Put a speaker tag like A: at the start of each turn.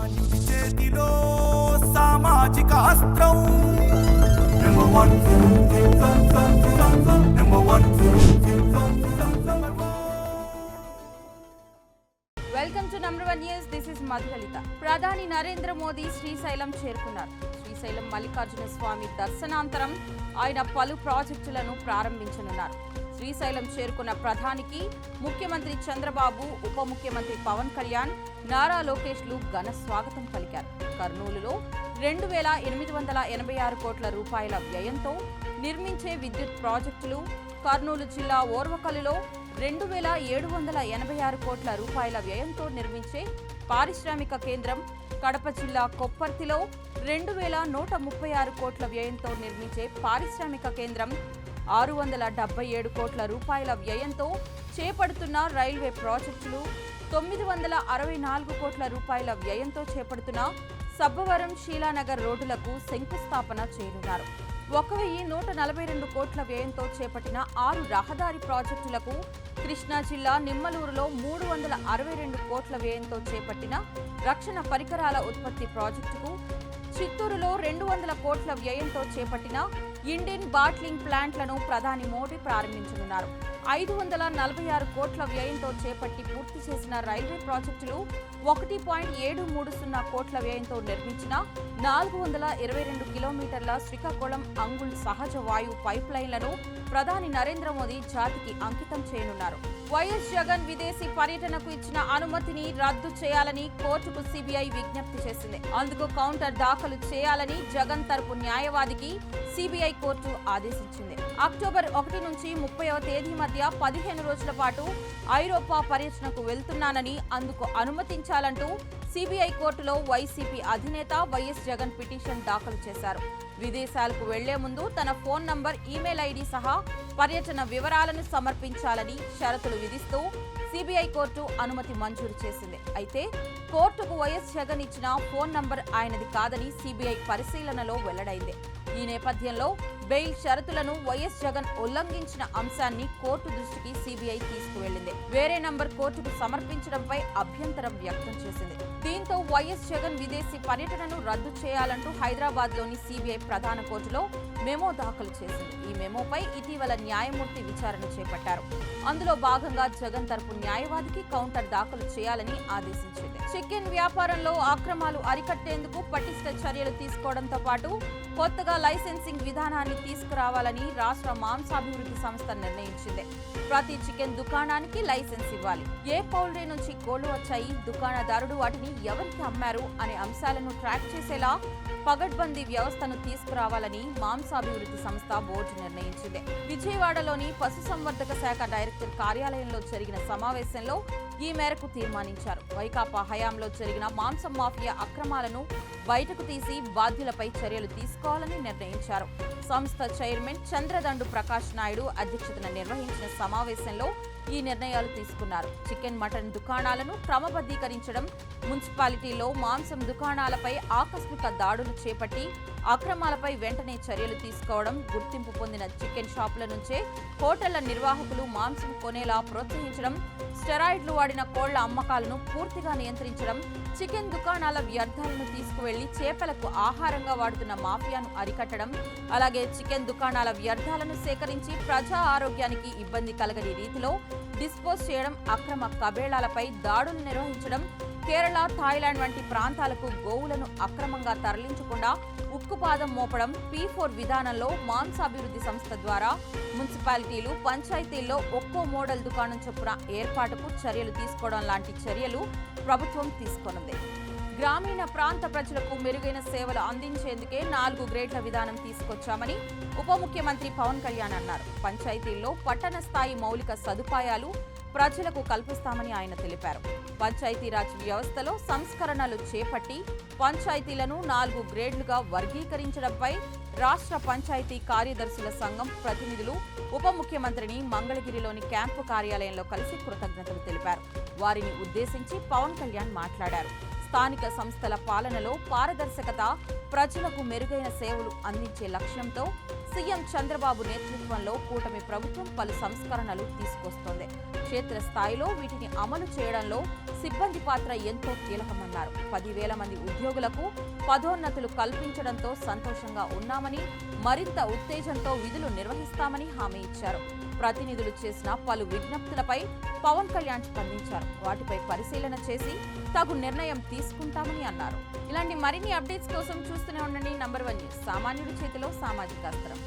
A: సామాన్యుడి చేతిలో సామాజిక అస్త్రం
B: welcome to number 1 news. This is Madhulalitha. ప్రధాని నరేంద్ర మోదీ శ్రీశైలం చేరుకున్నారు. శ్రీశైలం మల్లికార్జున స్వామి దర్శనాంతరం ఆయన పలు ప్రాజెక్టులను ప్రారంభించనున్నారు. శ్రీశైలం చేరుకున్న ప్రధానికి ముఖ్యమంత్రి చంద్రబాబు, ఉప ముఖ్యమంత్రి పవన్ కళ్యాణ్, నారా లోకేష్లు ఘన స్వాగతం పలికారు. కర్నూలులో 2,886 కోట్ల రూపాయల వ్యయంతో నిర్మించే విద్యుత్ ప్రాజెక్టులు, కర్నూలు జిల్లా ఓర్వకల్లులో 2,786 కోట్ల రూపాయల వ్యయంతో నిర్మించే పారిశ్రామిక కేంద్రం, కడప జిల్లా కొప్పర్తిలో 2,136 కోట్ల వ్యయంతో నిర్మించే పారిశ్రామిక కేంద్రం, 677 కోట్ల రూపాయల వ్యయంతో చేపడుతున్న రైల్వే ప్రాజెక్టులు, 964 కోట్ల రూపాయల వ్యయంతో చేపడుతున్న సబ్బవరం షీలానగర్ రోడ్డులకు శంకుస్థాపన చేయనున్నారు. 1,142 కోట్ల వ్యయంతో చేపట్టిన 6 రహదారి ప్రాజెక్టులకు, కృష్ణా జిల్లా నిమ్మలూరులో 362 కోట్ల వ్యయంతో చేపట్టిన రక్షణ పరికరాల ఉత్పత్తి ప్రాజెక్టుకు, చిత్తూరులో 200 కోట్ల వ్యయంతో చేపట్టిన ఇండియన్ బాట్లింగ్ ప్లాంట్లను ప్రధాని మోదీ ప్రారంభించనున్నారు. 546 కోట్ల వ్యయంతో చేపట్టి పూర్తి చేసిన రైల్వే ప్రాజెక్టులు, 1.730 కోట్ల వ్యయంతో నిర్మించిన 422 కిలోమీటర్ల శ్రీకాకుళం అంగుల్ సహజ వాయు పైప్ లైన్లను ప్రధాని నరేంద్ర మోదీ జాతికి అంకితం చేయనున్నారు. వైఎస్ జగన్ విదేశీ పర్యటనకు ఇచ్చిన అనుమతిని రద్దు చేయాలని కోర్టుకు సిబిఐ విజ్ఞప్తి చేసింది. అందుకు కౌంటర్ దాఖలు చేయాలని జగన్ తరపు న్యాయవాదికి సిబిఐ కోర్టు ఆదేశించింది. అక్టోబర్ 1 నుంచి 30వ తేదీ మధ్య 15 రోజుల పాటు ఐరోపా పర్యటనకు వెళ్తున్నానని అందుకు అనుమతించాలంటూ సిబిఐ కోర్టులో వైసీపీ అధినేత వైఎస్ జగన్ పిటిషన్ దాఖలు చేశారు. విదేశాలకు వెళ్లే ముందు తన ఫోన్ నంబర్, ఈమెయిల్ ఐడి సహా పర్యటన వివరాలను సమర్పించాలని షరతులు విధిస్తూ సిబిఐ కోర్టు అనుమతి మంజూరు చేసింది. అయితే కోర్టుకు వైఎస్ జగన్ ఇచ్చిన ఫోన్ నంబర్ ఆయనది కాదని సిబిఐ పరిశీలనలో వెల్లడైంది. ఈ నేపథ్యంలో బెయిల్ షరతులను వైఎస్ జగన్ ఉల్లంఘించిన అంశాన్ని కోర్టు దృష్టికి సిబిఐ తీసుకువెళ్లింది. వేరే నంబర్ కోర్టుకు సమర్పించడంపై అభ్యంతరం వ్యక్తం చేసింది. దీంతో వైఎస్ జగన్ విదేశీ పర్యటనను రద్దు చేయాలంటూ హైదరాబాద్లోని సిబిఐ ప్రధాన కోర్టులో మెమో దాఖలు చేసింది. ఈ మెమోపై ఇటీవల న్యాయమూర్తి విచారణ చేపట్టారు. అందులో భాగంగా జగన్ తరపు న్యాయవాదికి కౌంటర్ దాఖలు చేయాలని ఆదేశించింది. చికెన్ వ్యాపారంలో అక్రమాలు అరికట్టేందుకు పటిష్ట చర్యలు తీసుకోవడంతో పాటు కొత్తగా లైసెన్సింగ్ విధానాన్ని తీసుకురావాలని రాష్ట్ర మాంసాభివృద్ధి సంస్థ నిర్ణయించింది. ప్రతి చికెన్ దుకాణానికి లైసెన్స్ ఇవ్వాలి. ఏ పౌల్ట్రీ నుంచి కోళ్లు వచ్చాయి, దుకాణదారుడు వాటిని ఎవరికి అమ్మారు అనే అంశాలను ట్రాక్ చేసేలా పగడ్బందీ వ్యవస్థను తీసుకురావాలని మాంసాభివృద్ధి సంస్థ బోర్డు నిర్ణయించింది. విజయవాడలోని పశుసంవర్ధక శాఖ డైరెక్టర్ కార్యాలయంలో జరిగిన సమావేశంలో ఈ మేరకు తీర్మానించారు. వైకాపా హయాంలో జరిగిన మాంసం మాఫియా అక్రమాలను బయటకు తీసి బాధ్యులపై చర్యలు తీసుకోవాలని నిర్ణయించారు. సంస్థ చైర్మన్ చంద్రదండు ప్రకాష్ నాయుడు అధ్యక్షతన నిర్వహించిన సమావేశంలో ఈ నిర్ణయాలు తీసుకున్నారు. చికెన్, మటన్ దుకాణాలను క్రమబద్ధీకరించడం, మున్సిపాలిటీలో మాంసం దుకాణాలపై ఆకస్మిక దాడులు చేపట్టి అక్రమాలపై వెంటనే చర్యలు తీసుకోవడం, గుర్తింపు పొందిన చికెన్ షాపుల నుంచే హోటళ్ల నిర్వాహకులు మాంసం కొనేలా ప్రోత్సహించడం, స్టెరాయిడ్లు వాడిన కోళ్ల అమ్మకాలను పూర్తిగా నియంత్రించడం, చికెన్ దుకాణాల వ్యర్థాలను తీసుకువెళ్లి చేపలకు ఆహారంగా వాడుతున్న మాఫియాను అరికట్టడం, అలాగే చికెన్ దుకాణాల వ్యర్థాలను సేకరించి ప్రజా ఆరోగ్యానికి ఇబ్బంది కలగని రీతిలో డిస్పోజ్ చేయడం, అక్రమ కబేళాలపై దాడులు నిర్వహించడం, కేరళ, థాయిలాండ్ వంటి ప్రాంతాలకు గోవులను అక్రమంగా తరలించకుండా ఉక్కుపాదం మోపడం, P4 విధానంలో మాంసాభివృద్ధి సంస్థ ద్వారా మున్సిపాలిటీలు, పంచాయతీల్లో ఒక్కో మోడల్ దుకాణం చొప్పున ఏర్పాటుకు చర్యలు తీసుకోవడం లాంటి చర్యలు ప్రభుత్వం తీసుకొనుంది. గ్రామీణ ప్రాంత ప్రజలకు మెరుగైన సేవలు అందించేందుకే 4 గ్రేడ్ల విధానం తీసుకొచ్చామని ఉప ముఖ్యమంత్రి పవన్ కళ్యాణ్ అన్నారు. పంచాయతీల్లో పట్టణ స్థాయి మౌలిక సదుపాయాలు ప్రజలకు కల్పిస్తామని ఆయన తెలిపారు. పంచాయతీరాజ్ వ్యవస్థలో సంస్కరణలు చేపట్టి పంచాయతీలను 4 గ్రేడ్లుగా వర్గీకరించడంపై రాష్ట్ర పంచాయతీ కార్యదర్శుల సంఘం ప్రతినిధులు ఉప ముఖ్యమంత్రిని మంగళగిరిలోని క్యాంపు కార్యాలయంలో కలిసి కృతజ్ఞతలు తెలిపారు. వారిని ఉద్దేశించి పవన్ కళ్యాణ్ మాట్లాడారు. స్థానిక సంస్థల పాలనలో పారదర్శకత, ప్రజలకు మెరుగైన సేవలు అందించే లక్ష్యంతో సీఎం చంద్రబాబు నేతృత్వంలో కూటమి ప్రభుత్వం పలు సంస్కరణలు తీసుకొస్తోంది. క్షేత్రస్థాయిలో వీటిని అమలు చేయడంలో సిబ్బంది పాత్ర ఎంతో కీలకమన్నారు. 10,000 మంది ఉద్యోగులకు పదోన్నతులు కల్పించడంతో సంతోషంగా ఉన్నామని, మరింత ఉత్తేజంతో విధులు నిర్వహిస్తామని హామీ ఇచ్చారు. ప్రతినిధులు చేసిన పలు విజ్ఞప్తులపై పవన్ కళ్యాణ్ స్పందించారు. వాటిపై పరిశీలన చేసి తగు నిర్ణయం తీసుకుంటామని అన్నారు. ఇలాంటి మరిన్ని అప్డేట్స్ కోసం చూస్తూనే ఉండండి నంబర్ 1 న్యూస్. సామాన్యుడి చేతిలో సామాజిక అస్త్రం.